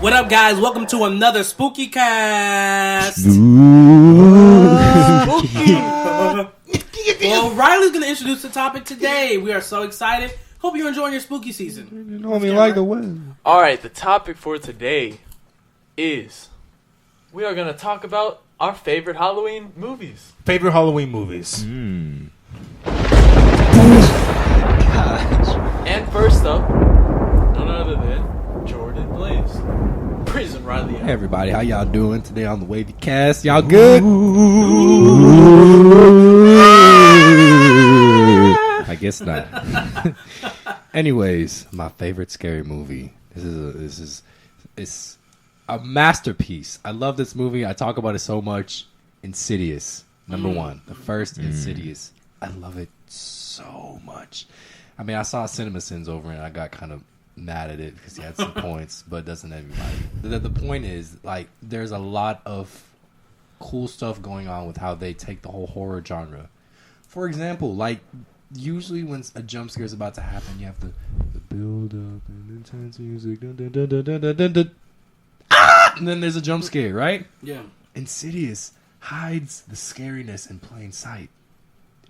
What up, guys? Welcome to another SpookyCast. Well, Riley's going to introduce the topic today. We are so excited. Hope you're enjoying your spooky season. You know me like the wind. All right, the topic for today is we are going to talk about our favorite Halloween movies. Favorite Halloween movies. And first up, none other than Jordan Blaze. Prison Riley. Hey everybody, how y'all doing today on the WavyCast? Y'all good? I guess not. Anyways, my favorite scary movie. It's a masterpiece. I love this movie. I talk about it so much. Insidious, number one, the first Insidious. I love it so much. I mean, I saw CinemaSins over it, and I got kind of mad at it because he had some points, but doesn't everybody? The point is, like, there's a lot of cool stuff going on with how they take the whole horror genre. For example, like, usually when a jump scare is about to happen, you have the build up and intense music, dun, dun, dun, dun, dun, dun, dun. And then there's a jump scare, right? Yeah. Insidious hides the scariness in plain sight.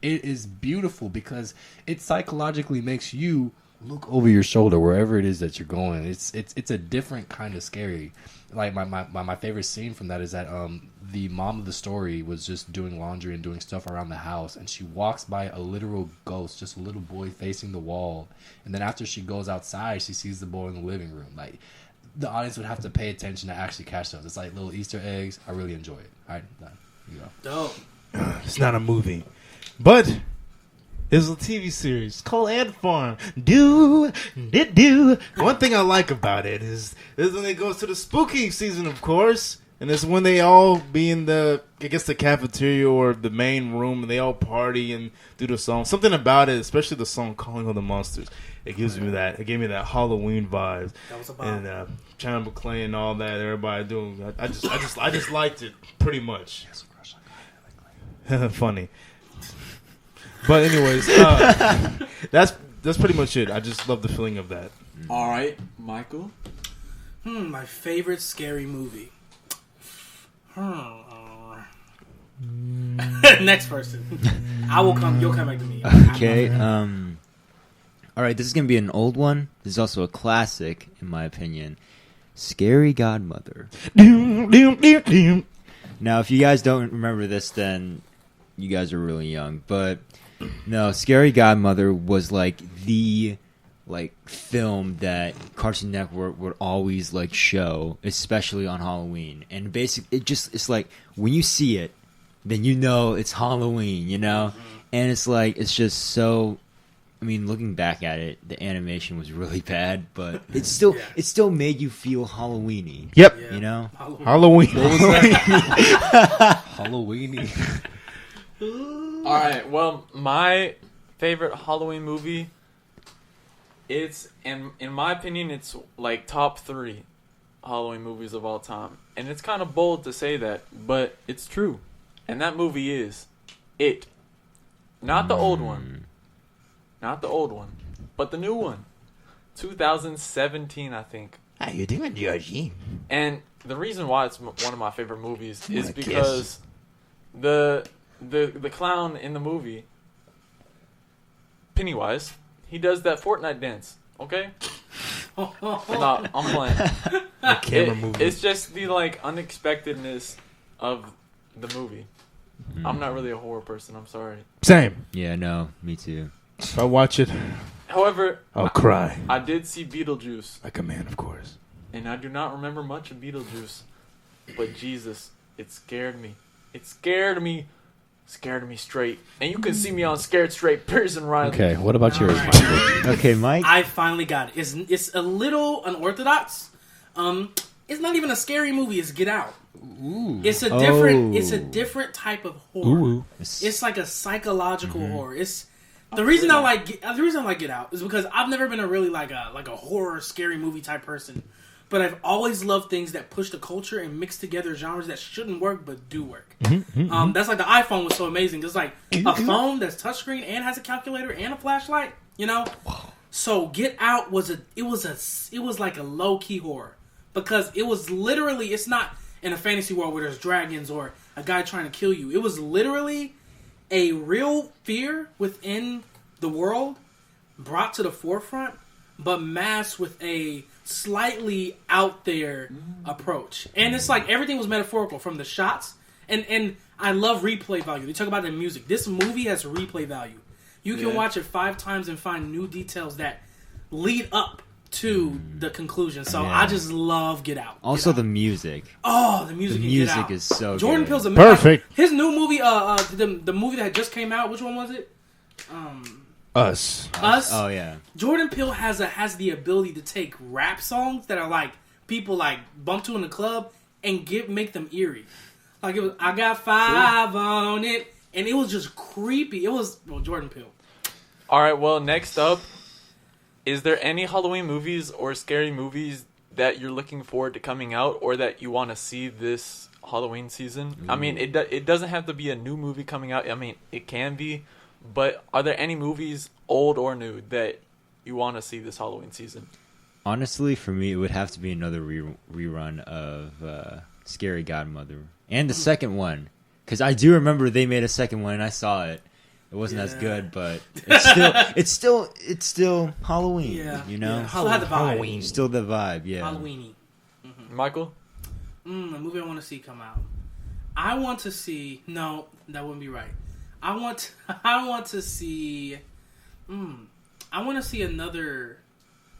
It is beautiful because it psychologically makes you look over your shoulder wherever it is that you're going. It's a different kind of scary. Like my favorite scene from that is that the mom of the story was just doing laundry and doing stuff around the house, and she walks by a literal ghost, just a little boy facing the wall. And then after she goes outside, she sees the boy in the living room. Like, the audience would have to pay attention to actually catch those. It's like little Easter eggs. I really enjoy it. All right, done. You go. Dope. It's not a movie, but it's a TV series called Ant Farm. Do. One thing I like about it is when it goes to the spooky season, of course, and it's when they all be in the cafeteria or the main room, and they all party and do the song. Something about it, especially the song "Calling All the Monsters," it gives me that. It gave me that Halloween vibe. That was about. And China McClain and all that. Everybody doing. I just liked it pretty much. Funny. But anyways, that's pretty much it. I just love the feeling of that. All right, Michael. My favorite scary movie. Next person. You'll come back to me. Okay. All right, this is going to be an old one. This is also a classic, in my opinion. Scary Godmother. Now, if you guys don't remember this, then you guys are really young. But no, Scary Godmother was the film that Cartoon Network would always show, especially on Halloween. And basically, it's like when you see it, then you know it's Halloween, you know? And it's just so, I mean, looking back at it, the animation was really bad, but it still made you feel Halloween-y. Yep. Yeah. You know? Halloween. Halloweeny. All right, well, my favorite Halloween movie, it's, in my opinion, it's top 3 Halloween movies of all time. And it's kind of bold to say that, but it's true. And that movie is It. Not the old one. Not the old one, but the new one. 2017, I think. How you doing, Georgie? And the reason why it's one of my favorite movies is because the clown in the movie, Pennywise, he does that Fortnite dance, okay? No, I'm playing. The camera movie. It's just the unexpectedness of the movie. I'm not really a horror person, I'm sorry. Same. Yeah, no, me too. If I watch it, However, I'll cry. I did see Beetlejuice, Like a man, of course. and I do not remember much of Beetlejuice, but Jesus, it scared me. It scared me. Scared me straight. And you can see me on Scared Straight, Prison Riley. Okay, what about yours, Michael? Okay, Mike. I finally got it. It's a little unorthodox. It's not even a scary movie. It's Get Out. Ooh. It's a different type of horror. Ooh. It's like a psychological horror. It's the reason I like Get Out is because I've never been a really like a horror scary movie type person, but I've always loved things that push the culture and mix together genres that shouldn't work but do work. That's like the iPhone was so amazing. It's like a phone that's touchscreen and has a calculator and a flashlight. You know, so Get Out was like a low key horror. because it was literally, it's not in a fantasy world where there's dragons or a guy trying to kill you. It was literally a real fear within the world brought to the forefront, but masked with a slightly out there approach. And it's like everything was metaphorical from the shots. And I love replay value. They talk about the music. This movie has replay value. You can watch it 5 times and find new details that lead up to the conclusion. So I just love Get Out. Also, the music. Oh, the music. The music is so Jordan good. Peele's a Perfect. His new movie, the movie that just came out. Which one was it? Us. Oh yeah. Jordan Peele has the ability to take rap songs that are like people like bump to in the club and make them eerie. Like it was, I got 5 on it, and it was just creepy. It was Jordan Peele. All right. Well, next up, is there any Halloween movies or scary movies that you're looking forward to coming out, or that you want to see this Halloween season? I mean, it doesn't have to be a new movie coming out. I mean, it can be, but are there any movies, old or new, that you want to see this Halloween season? Honestly, for me, it would have to be another rerun of Scary Godmother, and the second one, because I do remember they made a second one and I saw it. It wasn't as good, but it's still Halloween. Yeah, you know, still had the vibe. Halloween, still the vibe. Yeah, Halloweeny. Michael? A movie I want to see come out. I want to see. No, that wouldn't be right. I want to see. I want to see another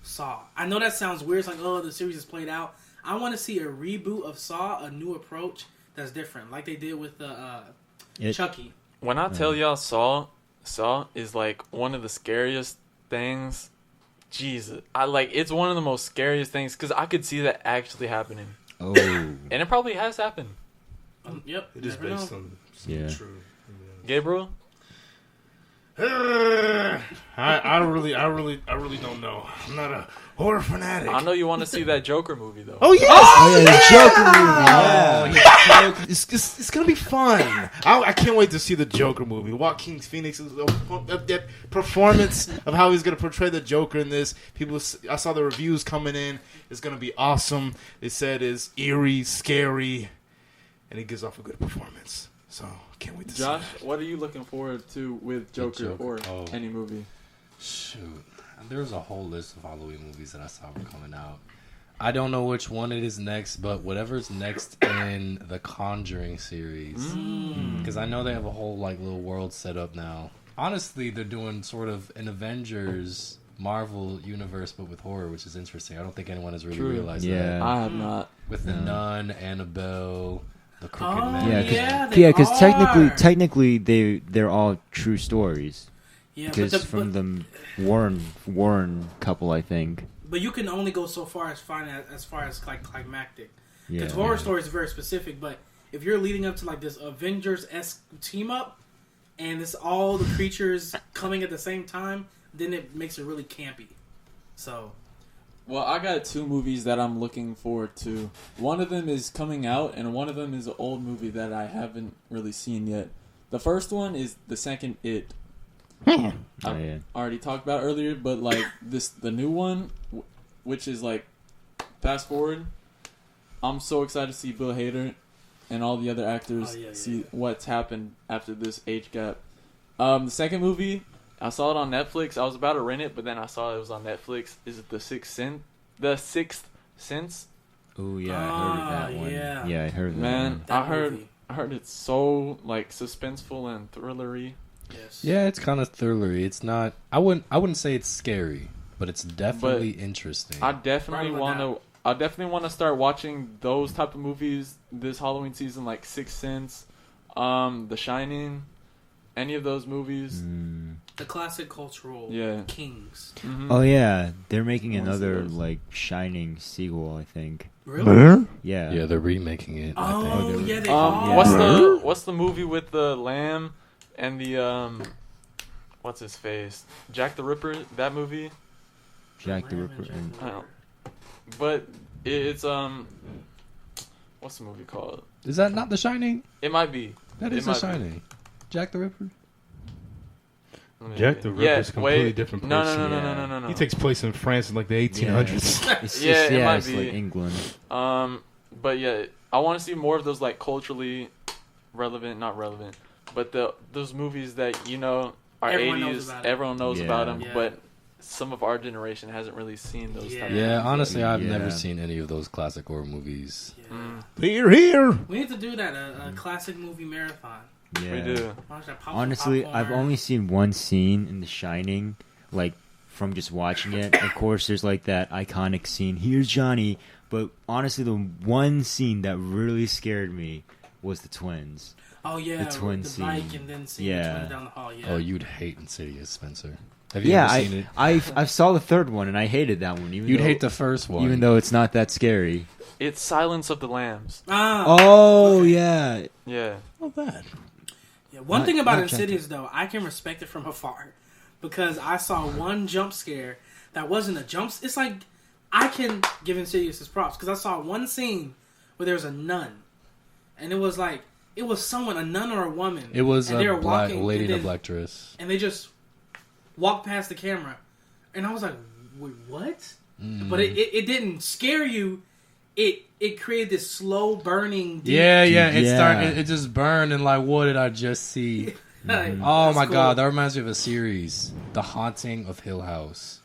Saw. I know that sounds weird. It's like, oh, the series is played out. I want to see a reboot of Saw, a new approach that's different, like they did with Chucky. When I tell y'all Saw is like one of the scariest things. Jesus, it's one of the most scariest things because I could see that actually happening. Oh, and it probably has happened. Yep, It is based on true. Gabriel? I really don't know. I'm not a horror fanatic. I know you want to see that Joker movie though. Oh yes! Oh yeah, the Joker movie. Yeah. It's gonna be fun. I can't wait to see the Joker movie. Joaquin Phoenix's performance of how he's gonna portray the Joker in this. I saw the reviews coming in. It's gonna be awesome. They said it's eerie, scary, and he gives off a good performance. So can't wait to see Josh, that. what are you looking forward to with Joker or any movie? Shoot. There's a whole list of Halloween movies that I saw were coming out. I don't know which one it is next, but whatever's next in the Conjuring series. Because I know they have a whole little world set up now. Honestly, they're doing sort of an Avengers Marvel universe, but with horror, which is interesting. I don't think anyone has really realized that. I have not. With the Nun, Annabelle, the Crooked Man. Yeah, because technically they're all true stories. Yeah, because from the Warren couple, I think. But you can only go so far as climactic. Because Yeah. horror stories are very specific. But if you're leading up to this Avengers-esque team up, and it's all the creatures coming at the same time, then it makes it really campy. So. Well, I got 2 movies that I'm looking forward to. One of them is coming out, and one of them is an old movie that I haven't really seen yet. The first one is the second It. I already talked about it earlier, but the new one, which is fast forward. I'm so excited to see Bill Hader and all the other actors see what's happened after this age gap. The second movie, I saw it on Netflix. I was about to rent it, but then I saw it was on Netflix. Is it The Sixth Sense? The Sixth Sense? Oh yeah, I heard of that one. Yeah, I heard of that. Man, one. I heard it's so suspenseful and thrillery. Yes. Yeah, it's kind of thrillery. It's not. I wouldn't say it's scary, but it's definitely interesting. I definitely want to start watching those type of movies this Halloween season, like Sixth Sense, The Shining, any of those movies. The classic cultural kings. Mm-hmm. Oh yeah, they're making another Shining sequel, I think. Really? Yeah. Yeah, they're remaking it. Oh, yeah, they What's the movie with the lamb and the what's his face? Jack the Ripper, that movie? Jack the Ripper. I don't know. But it's what's the movie called? Is that not The Shining? It might be. That is The Shining. Jack the Ripper? Jack the Ripper's a completely different person. No. He takes place in France in like the 1800s. It's like England. But yeah, I want to see more of those like culturally not relevant, but those movies that are Everyone 80s. Everyone knows about them, Yeah. but some of our generation hasn't really seen those. Yeah. Type of Yeah, movies. honestly, I've never seen any of those classic horror movies. They're here. We need to do that, a classic movie marathon. Yeah. We do. Watch that Honestly, popcorn. I've only seen one scene in The Shining, like from just watching it. Of course, there's like that iconic scene. Here's Johnny. But honestly, the one scene that really scared me was the twins. Oh yeah, the twin the scene. bike and then seeing the twins down the hall. Yeah. Oh, you'd hate Insidious, Spencer. Have you ever seen it? I saw the third one and I hated that one. You'd hate the first one, even though it's not that scary. It's Silence of the Lambs. Oh yeah, Yeah. Not bad. Yeah. One Not- thing about not Insidious though, I can respect it from afar because I saw one jump scare that wasn't a jump. It's like I can give Insidious his props because I saw one scene where there was a nun, and it was like it was someone, a nun or a woman. It was and a they were black walking, lady and in a then- black dress. and they just walked past the camera, and I was like, "Wait, what?" But it didn't scare you. It created this slow burning. Deep, It just burned and like, what did I just see? Oh my god, that reminds me of a series, The Haunting of Hill House.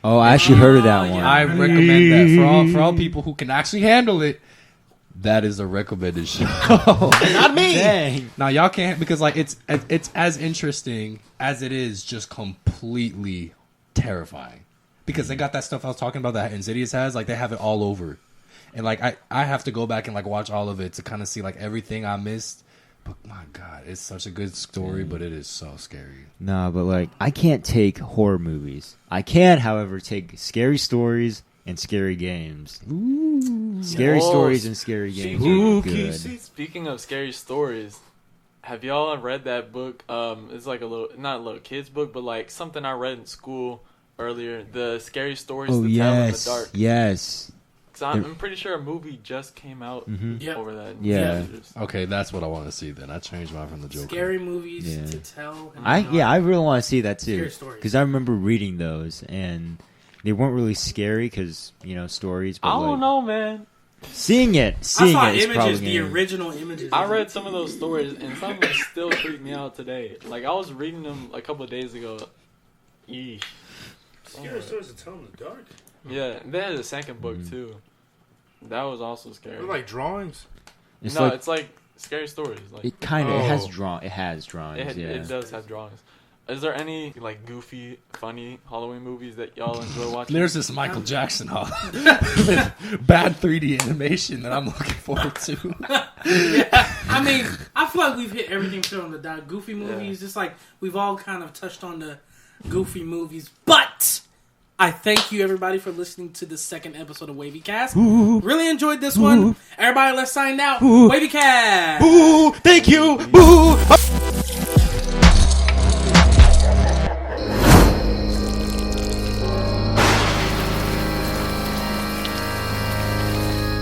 Oh, I actually heard of that yeah. one. I recommend that for all people who can actually handle it. That is a recommended show. Not me. Dang. Now y'all can't, because like it's as interesting as it is just completely terrifying. Because they got that stuff I was talking about that Insidious has, like they have it all over. And like I have to go back and like watch all of it to kind of see like everything I missed. But my god, it's such a good story, but it is so scary. No, but like I can't take horror movies. I can, however, take scary stories and scary games. Scary stories and scary games are good. Speaking of scary stories, have y'all read that book? It's like not a little kid's book, but like something I read in school earlier. The Scary Stories to Tell in the Dark. Yes. Because I'm pretty sure a movie just came out over that. Yeah. Okay, that's what I want to see then. I changed mine from the Joker. Scary movies to tell. I really want to see that too. Scary stories. Because I remember reading those and they weren't really scary because stories. But I don't know, man. Seeing it I saw is images, probably the original images. I read some of those stories, and some of them still creep me out today. Like, I was reading them a couple of days ago. Yeesh. Scary stories to tell in the dark. Yeah, they had a second book, too. That was also scary. They're like drawings. It's like scary stories. Like, it kind of Oh. it has drawings. it does have drawings. Is there any, like, goofy, funny Halloween movies that y'all enjoy watching? There's this Michael Jackson with bad 3D animation that I'm looking forward to. Yeah, I mean, I feel like we've hit everything too on the dot. Goofy movies, just like we've all kind of touched on the goofy movies. But I thank you everybody for listening to the second episode of WavyCast. Really enjoyed this one. Everybody, let's sign out. WavyCast. Boo! Thank you. Boo!